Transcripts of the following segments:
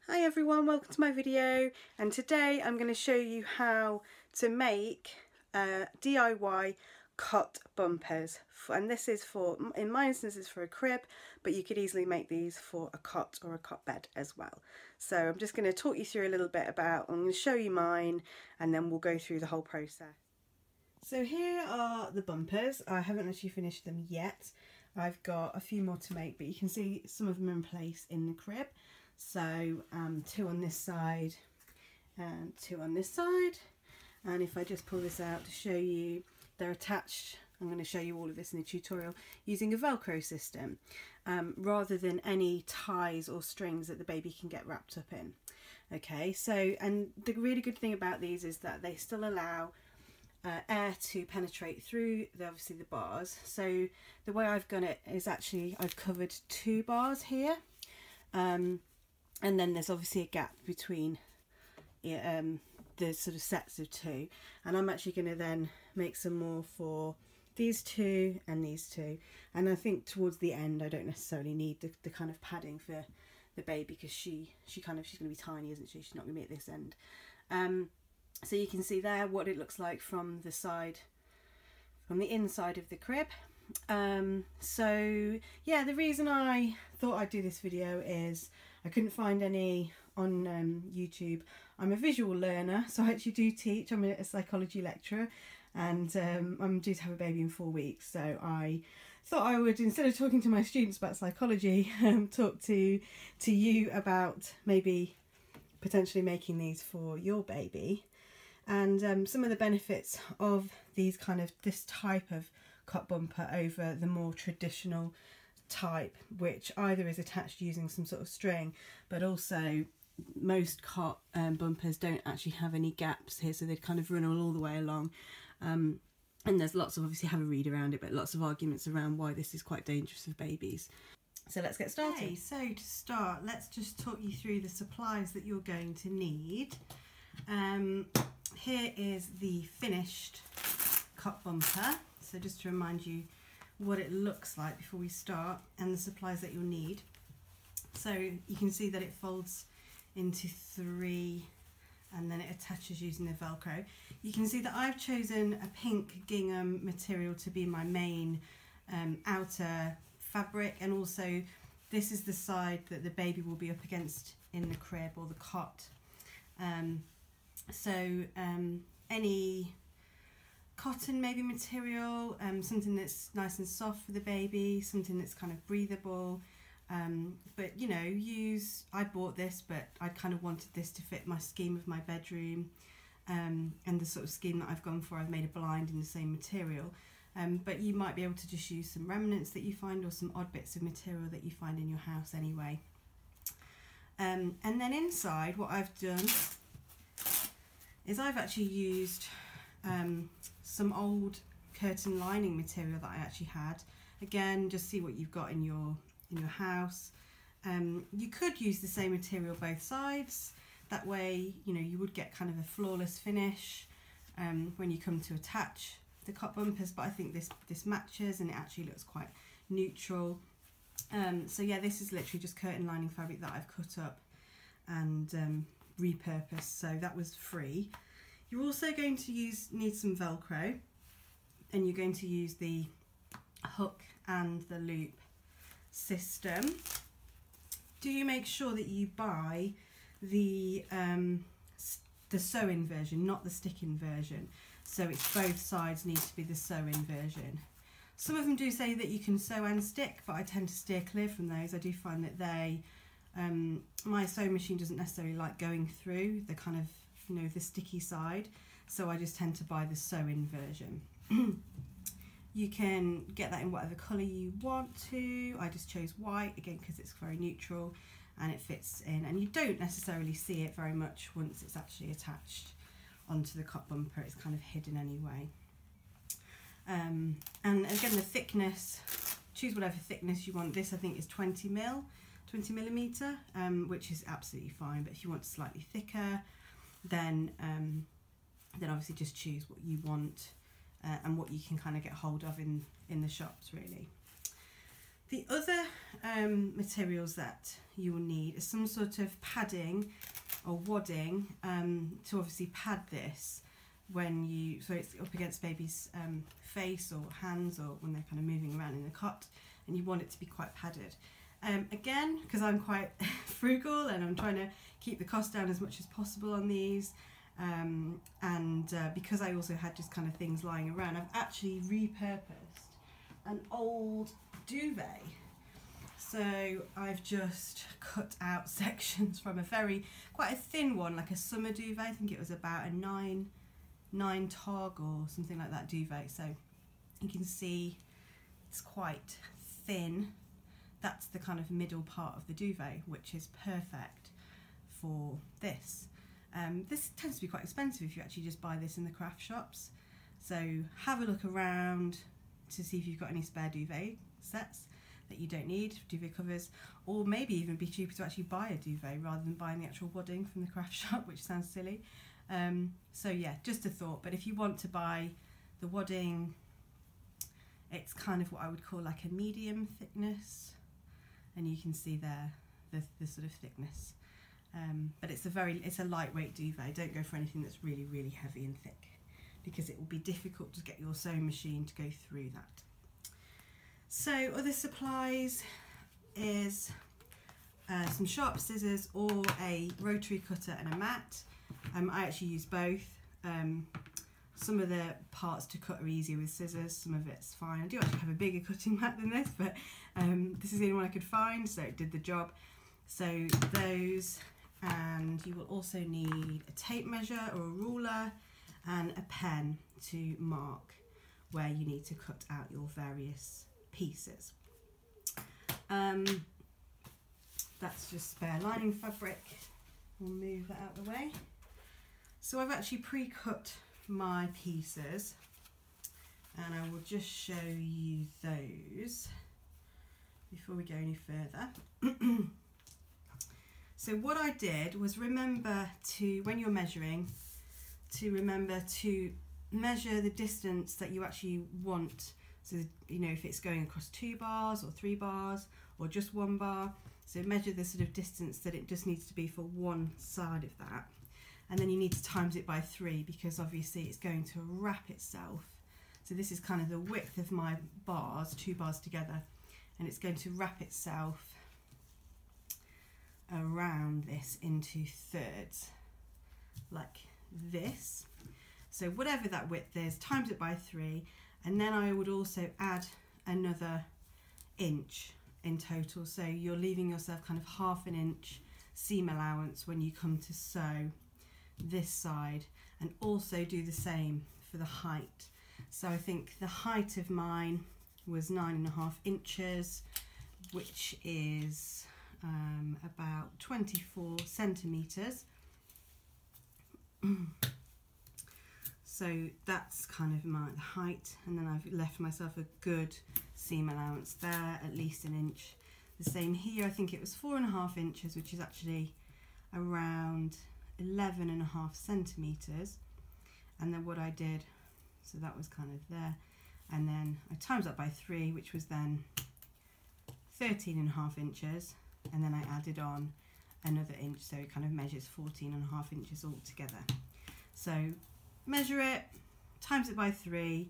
Hi everyone, welcome to my video, and today I'm going to show you how to make DIY cot bumpers, and this is for, in my instance, is for a crib, but you could easily make these for a cot or a cot bed as well. So I'm just going to talk you through a little bit about, I'm going to show you mine and then we'll go through the whole process. So here are the bumpers. I haven't actually finished them yet. I've got a few more to make, but you can see some of them in place in the crib. So two on this side and two on this side, and if I just pull this out to show you, they're attached. I'm going to show you all of this in the tutorial using a Velcro system rather than any ties or strings that the baby can get wrapped up in. Okay, so, and the really good thing about these is that they still allow air to penetrate through obviously the bars. So the way I've done it is actually I've covered 2 bars here, and then there's obviously a gap between the sort of sets of 2, and I'm actually going to then make some more for these 2 and these 2, and I think towards the end I don't necessarily need the kind of padding for the baby, because she's going to be tiny, isn't she? She's not going to be at this end. So you can see there what it looks like from the side, from the inside of the crib. So yeah, the reason I thought I'd do this video is I couldn't find any on YouTube. I'm a visual learner, so I actually do teach. I'm a psychology lecturer, and I'm due to have a baby in 4 weeks, so I thought I would, instead of talking to my students about psychology, talk to you about maybe potentially making these for your baby, and some of the benefits of these this type of cot bumper over the more traditional type, which either is attached using some sort of string, but also most cot bumpers don't actually have any gaps here, so they kind of run all the way along, and there's lots of, obviously have a read around it, but lots of arguments around why this is quite dangerous for babies. So let's get started. Okay, so to start, let's just talk you through the supplies that you're going to need. Here is the finished cot bumper, so just to remind you what it looks like before we start, and the supplies that you'll need. So you can see that it folds into 3 and then it attaches using the Velcro. You can see that I've chosen a pink gingham material to be my main outer fabric, and also this is the side that the baby will be up against in the crib or the cot. Any cotton maybe material, something that's nice and soft for the baby, something that's kind of breathable, but you know, I bought this, but I kind of wanted this to fit my scheme of my bedroom, and the sort of scheme that I've gone for, I've made a blind in the same material, but you might be able to just use some remnants that you find, or some odd bits of material that you find in your house anyway. And then inside, what I've done is I've actually used some old curtain lining material that I actually had. Again, just see what you've got in your house. You could use the same material both sides. That way, you know, you would get kind of a flawless finish when you come to attach the cot bumpers. But I think this matches, and it actually looks quite neutral. So yeah, this is literally just curtain lining fabric that I've cut up and repurposed. So that was free. You're also going to need some Velcro, and you're going to use the hook and the loop system. Do you make sure that you buy the sew-in version, not the stick-in version? So it's both sides need to be the sew-in version. Some of them do say that you can sew and stick, but I tend to steer clear from those. I do find that my sewing machine doesn't necessarily like going through the kind of, you know, the sticky side, so I just tend to buy the sew-in version. You can get that in whatever colour you want to. I just chose white, again, because it's very neutral and it fits in, and you don't necessarily see it very much once it's actually attached onto the cot bumper. It's kind of hidden anyway. And again, the thickness, choose whatever thickness you want. This I think is 20 millimetre, which is absolutely fine, but if you want slightly thicker, then obviously just choose what you want and what you can kind of get hold of in the shops, really. The other materials that you will need is some sort of padding or wadding to obviously pad this when you, so it's up against baby's face or hands, or when they're kind of moving around in the cot, and you want it to be quite padded. Again, because I'm quite frugal and I'm trying to keep the cost down as much as possible on these, and because I also had just kind of things lying around, I've actually repurposed an old duvet. So I've just cut out sections from quite a thin one, like a summer duvet. I think it was about a 9 tog or something like that duvet. So you can see it's quite thin. That's the kind of middle part of the duvet, which is perfect for this. This tends to be quite expensive if you actually just buy this in the craft shops. So have a look around to see if you've got any spare duvet sets that you don't need, duvet covers, or maybe even be cheaper to actually buy a duvet rather than buying the actual wadding from the craft shop, which sounds silly. So yeah, just a thought. But if you want to buy the wadding, it's kind of what I would call like a medium thickness, and you can see there the sort of thickness. But it's a lightweight duvet. Don't go for anything that's really, really heavy and thick, because it will be difficult to get your sewing machine to go through that. So other supplies is some sharp scissors or a rotary cutter and a mat. I actually use both. Some of the parts to cut are easier with scissors, some of it's fine. I do actually have a bigger cutting mat than this, but this is the only one I could find, so it did the job. So those, and you will also need a tape measure or a ruler and a pen to mark where you need to cut out your various pieces. That's just spare lining fabric. We'll move that out of the way. So I've actually pre-cut my pieces, and I will just show you those before we go any further. So what I did was remember to, when you're measuring, to remember to measure the distance that you actually want. So, you know, if it's going across 2 bars or 3 bars or just 1 bar, so measure the sort of distance that it just needs to be for one side of that. And then you need to times it by 3, because obviously it's going to wrap itself. So this is kind of the width of my bars, 2 bars together, and it's going to wrap itself around this into thirds, like this. So whatever that width is, times it by 3, and then I would also add another inch in total. So you're leaving yourself kind of ½ inch seam allowance when you come to sew this side, and also do the same for the height. So I think the height of mine was 9.5 inches, which is about 24 centimeters. So that's kind of the height, and then I've left myself a good seam allowance there, at least an inch. The same here, I think it was 4.5 inches, which is actually around 11.5 centimeters. And then what I did, so that was kind of there, and then I times that by 3, which was then 13.5 inches, and then I added on another inch, so it kind of measures 14.5 inches altogether. So measure it, times it by 3,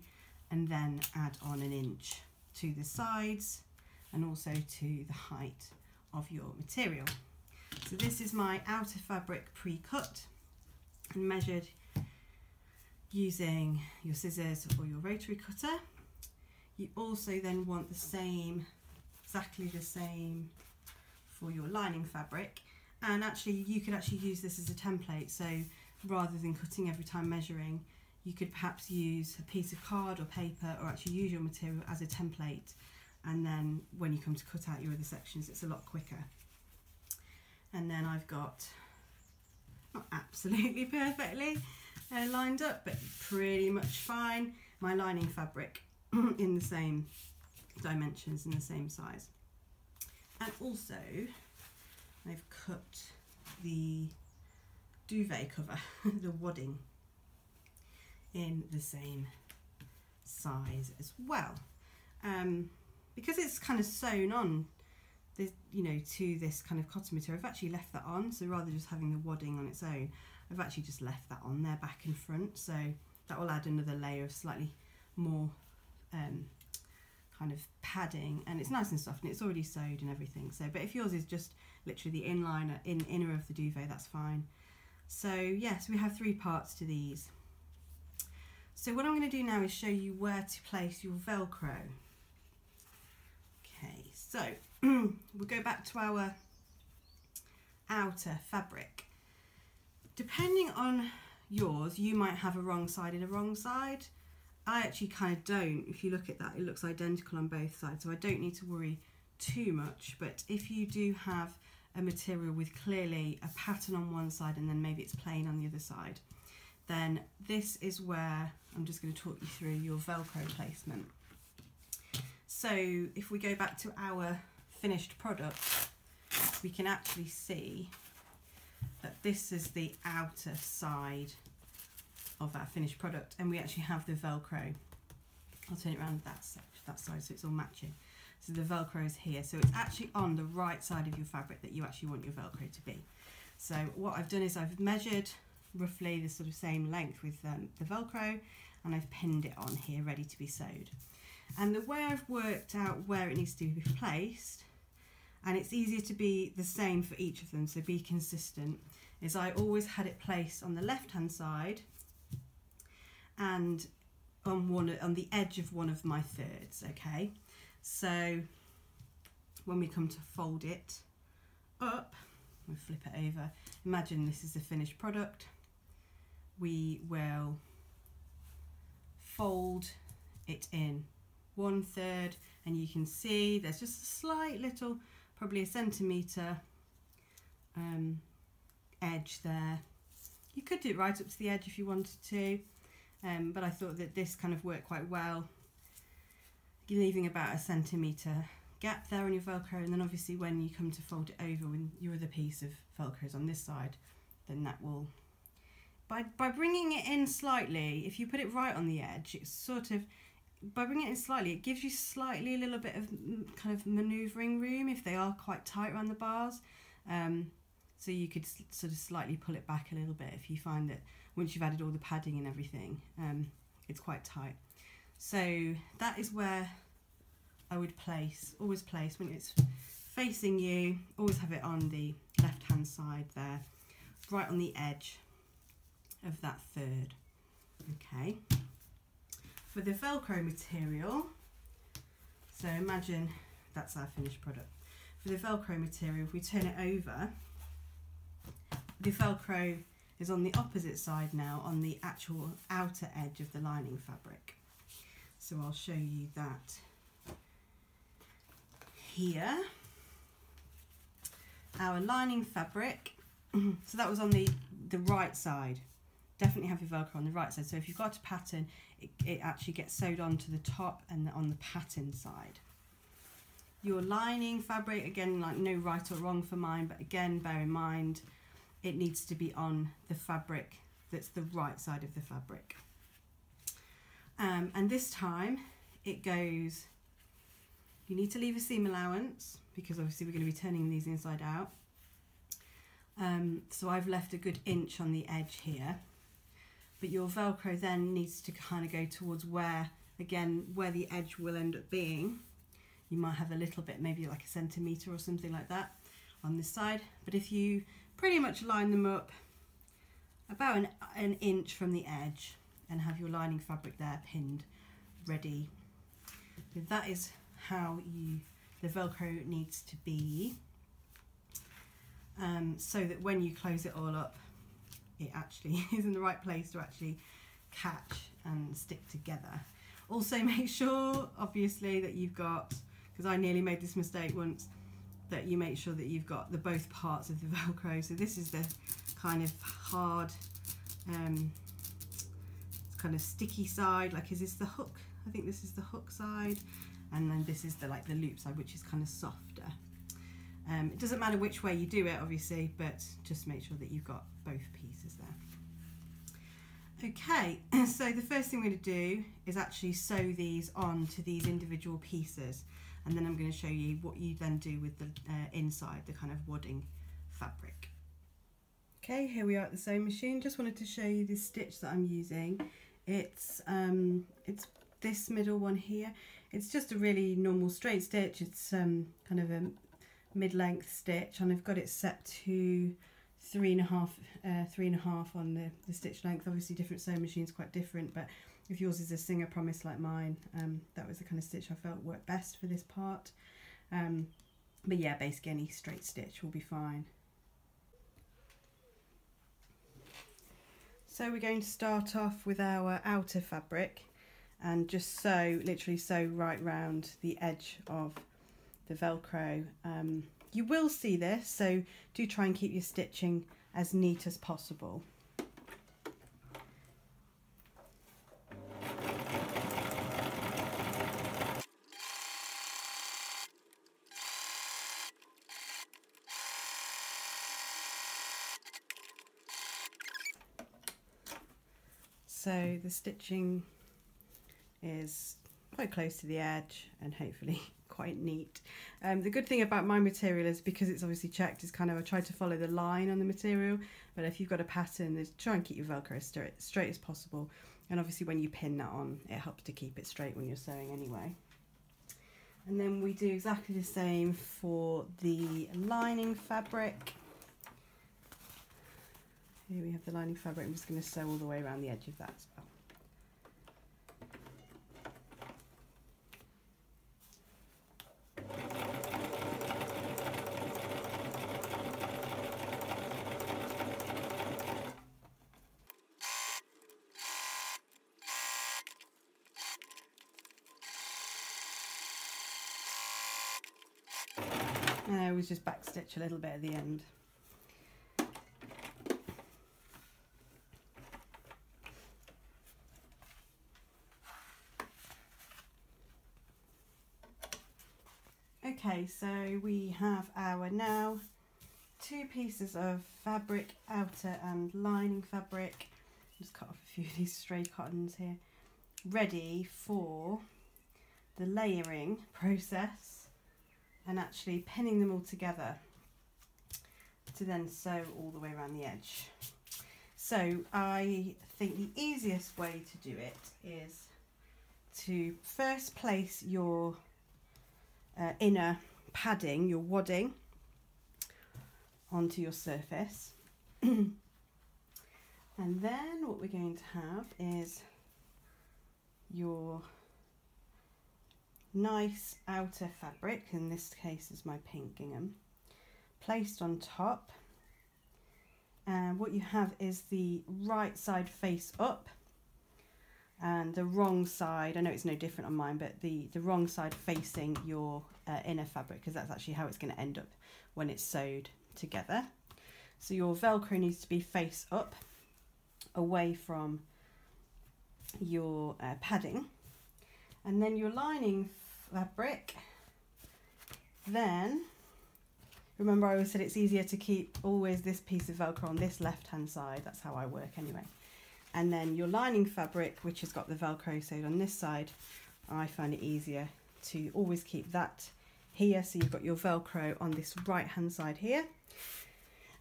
and then add on an inch to the sides and also to the height of your material. So this is my outer fabric pre-cut and measured using your scissors or your rotary cutter. You also then want the same, exactly the same for your lining fabric, and actually you could actually use this as a template. So rather than cutting every time measuring, you could perhaps use a piece of card or paper, or actually use your material as a template, and then when you come to cut out your other sections, it's a lot quicker. And then I've got, not absolutely perfectly lined up, but pretty much fine, my lining fabric in the same dimensions and the same size. And also I've cut the duvet cover, the wadding, in the same size as well. because it's kind of sewn on, you know, to this kind of cotton material, I've actually left that on. So rather than just having the wadding on its own, I've actually just left that on there, back and front. So that will add another layer of slightly more kind of padding, and it's nice and soft and it's already sewed and everything. So, but if yours is just literally the inner of the duvet, that's fine. So yes, we have 3 parts to these. So what I'm going to do now is show you where to place your Velcro. Okay, so we'll go back to our outer fabric. Depending on yours, you might have a wrong side and a wrong side. I actually kind of don't. If you look at that, it looks identical on both sides, so I don't need to worry too much. But if you do have a material with clearly a pattern on one side and then maybe it's plain on the other side, then this is where I'm just going to talk you through your Velcro placement. So if we go back to our finished product, we can actually see that this is the outer side of our finished product, and we actually have the Velcro. I'll turn it around that side so it's all matching. So the Velcro is here, so it's actually on the right side of your fabric that you actually want your Velcro to be. So what I've done is I've measured roughly the sort of same length with the Velcro, and I've pinned it on here ready to be sewed. And the way I've worked out where it needs to be placed, and it's easier to be the same for each of them, so be consistent, is I always had it placed on the left hand side and on the edge of one of my thirds. Okay, so when we come to fold it up, we'll flip it over. Imagine this is the finished product. We will fold it in 1/3, and you can see there's just a slight little, probably a centimetre edge there. You could do it right up to the edge if you wanted to, but I thought that this kind of worked quite well. You're leaving about a centimetre gap there on your Velcro, and then obviously when you come to fold it over, when your other piece of Velcro is on this side, then that will, by bringing it in slightly, if you put it right on the edge, it's sort of, by bringing it in slightly, it gives you slightly a little bit of kind of manoeuvring room if they are quite tight around the bars. So you could sort of slightly pull it back a little bit if you find that once you've added all the padding and everything, it's quite tight. So that is where I would always place when it's facing you, always have it on the left hand side there, right on the edge of that third. Okay. For the Velcro material, so imagine that's our finished product. For the Velcro material, if we turn it over, the Velcro is on the opposite side now, on the actual outer edge of the lining fabric. So I'll show you that here. Our lining fabric, so that was on the right side. Definitely have your Velcro on the right side. So if you've got a pattern, it actually gets sewed onto the top and on the pattern side. Your lining fabric, again, like no right or wrong for mine, but again, bear in mind, it needs to be on the fabric that's the right side of the fabric. And this time it goes, you need to leave a seam allowance because obviously we're going to be turning these inside out. So I've left a good inch on the edge here, but your Velcro then needs to kind of go towards where, again, where the edge will end up being. You might have a little bit, maybe like a centimetre or something like that on this side, but if you pretty much line them up about an inch from the edge and have your lining fabric there pinned ready, that is how the Velcro needs to be, so that when you close it all up, it actually is in the right place to actually catch and stick together. Also make sure, obviously, that you've got, because I nearly made this mistake once, that you make sure that you've got the both parts of the Velcro. So this is the kind of hard, kind of sticky side. Like, is this the hook? I think this is the hook side, and then this is the like the loop side, which is kind of softer. It doesn't matter which way you do it, obviously, but just make sure that you've got both pieces there. Okay, so the first thing we're going to do is actually sew these on to these individual pieces. and then I'm going to show you what you then do with the inside, the kind of wadding fabric. Okay, here we are at the sewing machine. Just wanted to show you this stitch that I'm using. It's this middle one here. It's just a really normal straight stitch. It's kind of a mid-length stitch, and I've got it set to 3.5 on the stitch length. Obviously different sewing machines, quite different, but if yours is a Singer Promise like mine, that was the kind of stitch I felt worked best for this part. But yeah, basically any straight stitch will be fine. So we're going to start off with our outer fabric and just sew, literally sew right round the edge of the Velcro. You will see this, so do try and keep your stitching as neat as possible. So the stitching is quite close to the edge and hopefully quite neat. The good thing about my material is because it's obviously checked, is kind of I try to follow the line on the material, but if you've got a pattern, try and keep your Velcro straight as possible, and obviously when you pin that on, it helps to keep it straight when you're sewing anyway. And then we do exactly the same for the lining fabric. Here we have the lining fabric. I'm just going to sew all the way around the edge of that as well. And I always just backstitch a little bit at the end. Okay, so we have our now 2 pieces of fabric, outer and lining fabric. Just cut off a few of these stray cottons here, ready for the layering process and actually pinning them all together to then sew all the way around the edge. So I think the easiest way to do it is to first place your inner padding, your wadding, onto your surface. And then what we're going to have is your nice outer fabric, in this case is my pink gingham, placed on top. And what you have is the right side face up and the wrong side, I know it's no different on mine, but the wrong side facing your inner fabric, because that's actually how it's going to end up when it's sewed together. So your Velcro needs to be face up, away from your padding. And then your lining fabric, then remember I always said it's easier to keep always this piece of Velcro on this left hand side, that's how I work anyway. And then your lining fabric, which has got the Velcro sewed on this side, I find it easier to always keep that here, so you've got your Velcro on this right hand side here.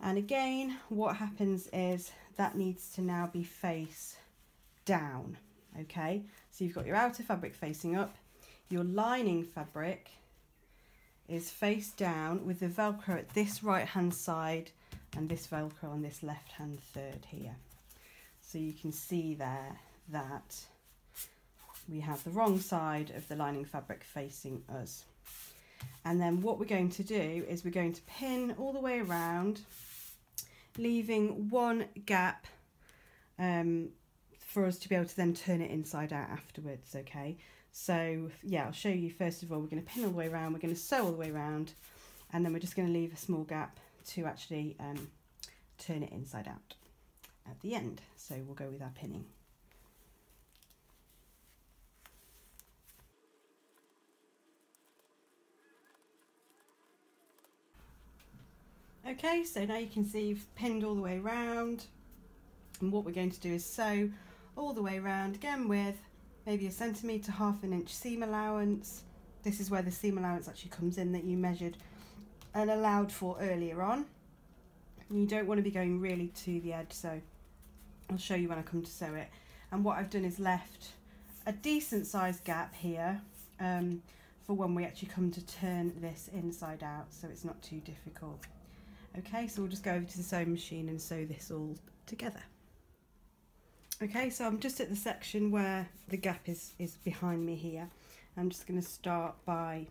And again, what happens is that needs to now be face down. Okay, so you've got your outer fabric facing up, your lining fabric is face down with the Velcro at this right hand side and this Velcro on this left hand third here. So you can see there that we have the wrong side of the lining fabric facing us. And then what we're going to do is we're going to pin all the way around, leaving one gap for us to be able to then turn it inside out afterwards. Okay, so yeah, I'll show you. First of all, we're going to pin all the way around, we're going to sew all the way around, and then we're just going to leave a small gap to actually turn it inside out at the end. So we'll go with our pinning. Okay, so now you can see you've pinned all the way around, and what we're going to do is sew all the way around again with maybe 1 centimetre, ½ inch seam allowance, this is where the seam allowance actually comes in that you measured and allowed for earlier on. You don't want to be going really to the edge, so I'll show you when I come to sew it. And what I've done is left a decent sized gap here for when we actually come to turn this inside out, so it's not too difficult. Okay, so we'll just go over to the sewing machine and sew this all together. Okay, so I'm just at the section where the gap is behind me here. I'm just going to start by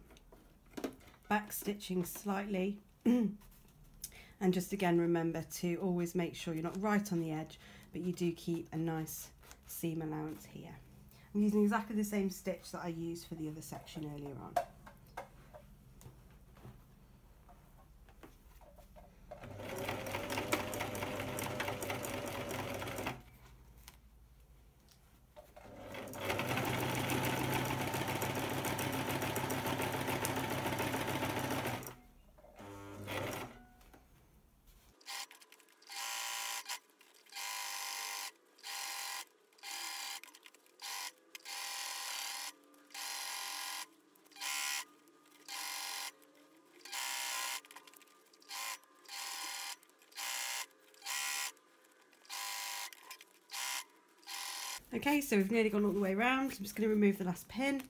back stitching slightly and just again remember to always make sure you're not right on the edge, but you do keep a nice seam allowance here. I'm using exactly the same stitch that I used for the other section earlier on. Okay, so we've nearly gone all the way around. I'm just going to remove the last pin,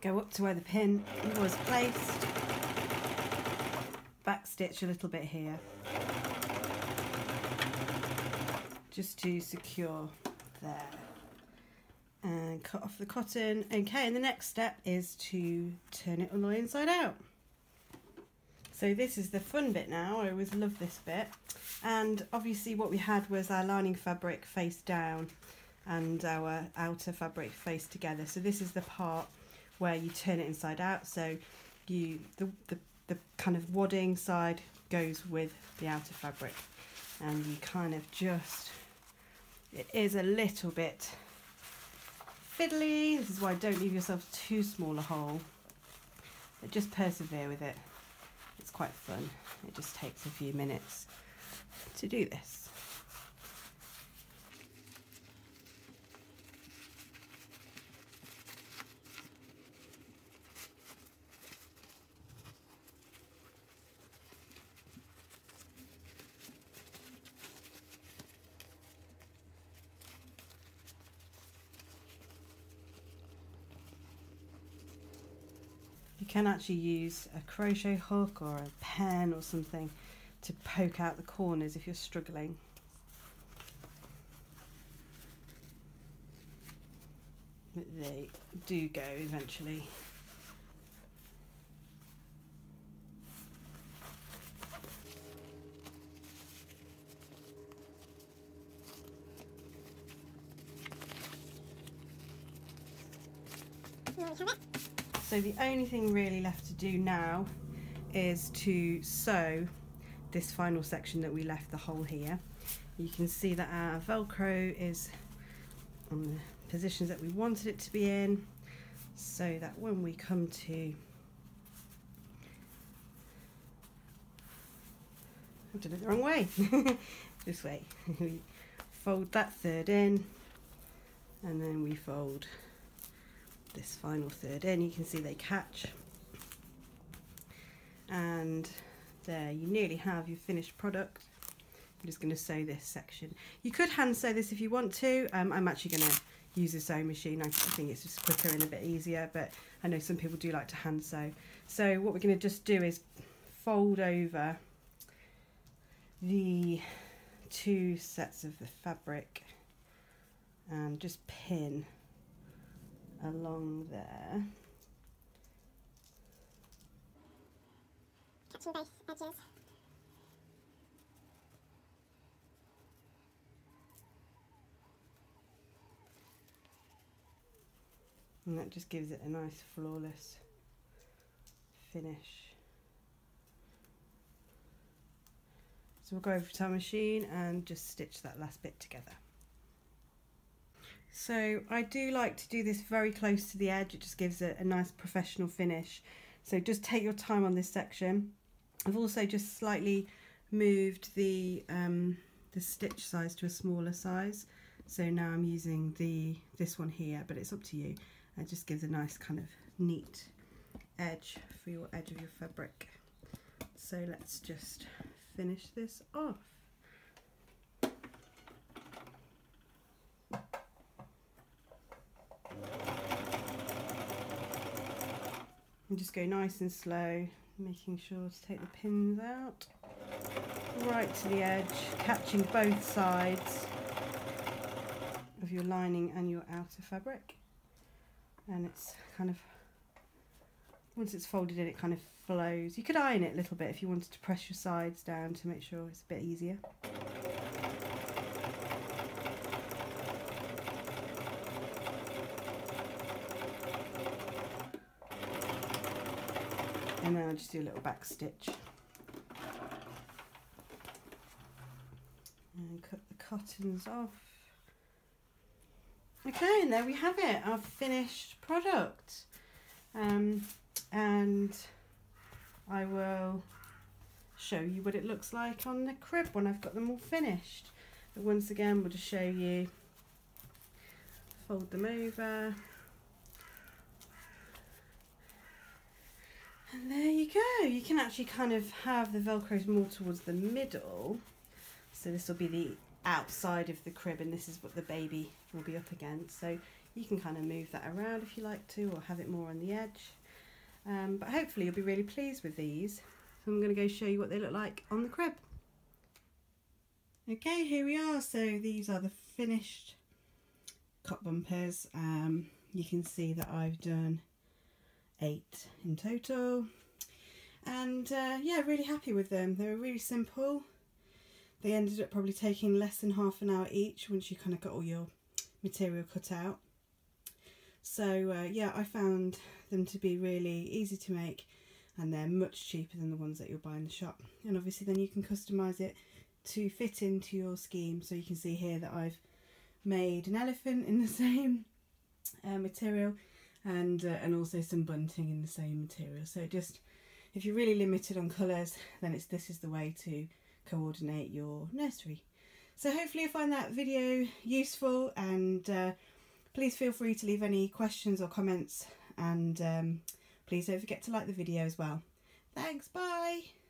go up to where the pin was placed, back stitch a little bit here, just to secure there, and cut off the cotton. Okay, and the next step is to turn it all inside out. So this is the fun bit now. I always love this bit. And obviously what we had was our lining fabric face down and our outer fabric face together. So this is the part where you turn it inside out. So the kind of wadding side goes with the outer fabric, and you kind of just, it is a little bit fiddly. This is why don't leave yourself too small a hole, but just persevere with it. It's quite fun. It just takes a few minutes to do this. You can actually use a crochet hook or a pen or something to poke out the corners if you're struggling. But they do go eventually. So the only thing really left to do now is to sew this final section that we left the hole here. You can see that our Velcro is on the positions that we wanted it to be in, so that when we come to, I did it the wrong way, this way, we fold that third in, and then we fold this final third in. You can see they catch, and there you nearly have your finished product. I'm just going to sew this section. You could hand sew this if you want to. I'm actually going to use a sewing machine. I think it's just quicker and a bit easier, but I know some people do like to hand sew. So what we're going to just do is fold over the two sets of the fabric and just pin along there. Catching both edges. And that just gives it a nice flawless finish. So we'll go over to our machine and just stitch that last bit together. So I do like to do this very close to the edge. It just gives it a nice professional finish. So just take your time on this section. I've also just slightly moved the stitch size to a smaller size. So now I'm using this one here, but it's up to you. It just gives a nice kind of neat edge for your edge of your fabric. So let's just finish this off. And just go nice and slow, making sure to take the pins out. Right to the edge, catching both sides of your lining and your outer fabric. And it's kind of, once it's folded in, it kind of flows. You could iron it a little bit if you wanted to press your sides down to make sure it's a bit easier. And then I'll just do a little back stitch. And cut the cottons off. Okay, and there we have it, our finished product. And I will show you what it looks like on the crib when I've got them all finished. But once again, we'll just show you, fold them over. And there you go. You can actually kind of have the Velcros more towards the middle. So this will be the outside of the crib and this is what the baby will be up against. So you can kind of move that around if you like to, or have it more on the edge. But hopefully you'll be really pleased with these. So I'm going to go show you what they look like on the crib. Okay, here we are. So these are the finished cot bumpers. You can see that I've done 8 in total, and yeah, really happy with them. They were really simple. They ended up probably taking less than half an hour each once you kind of got all your material cut out. So yeah, I found them to be really easy to make, and they're much cheaper than the ones that you'll buy in the shop. And obviously then you can customise it to fit into your scheme. So you can see here that I've made an elephant in the same material, and also some bunting in the same material. So just, if you're really limited on colours, then this is the way to coordinate your nursery. So hopefully you find that video useful, and please feel free to leave any questions or comments, and please don't forget to like the video as well. Thanks, bye!